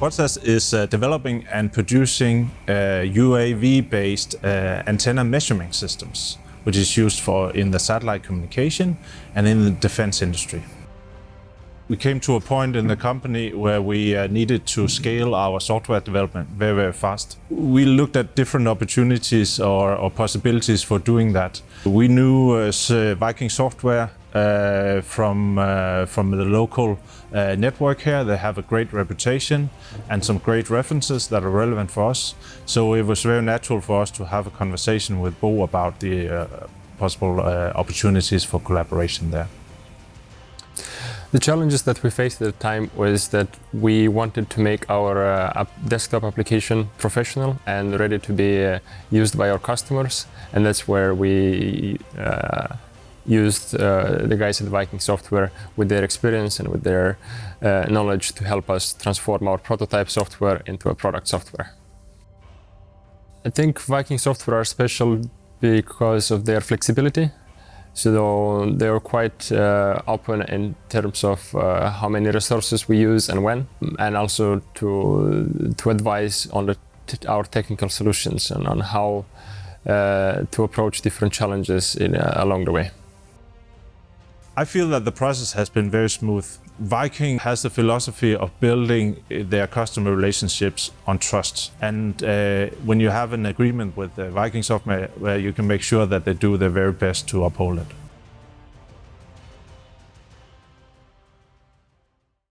QuadSAT is developing and producing UAV-based antenna measurement systems, which is used in the satellite communication and in the defense industry. We came to a point in the company where we needed to scale our software development very, very fast. We looked at different opportunities or possibilities for doing that. We knew Viking Software from the local network here. They have a great reputation and some great references that are relevant for us. So it was very natural for us to have a conversation with Bo about the possible opportunities for collaboration there. The challenges that we faced at the time was that we wanted to make our desktop application professional and ready to be used by our customers, and that's where we used the guys at Viking Software with their experience and with their knowledge to help us transform our prototype software into a product software. I think Viking Software are special because of their flexibility. So they are quite open in terms of how many resources we use and when, and also to advise on our technical solutions and on how to approach different challenges along the way. I feel that the process has been very smooth. Viking has the philosophy of building their customer relationships on trust. And when you have an agreement with Viking Software, you can make sure that they do their very best to uphold it.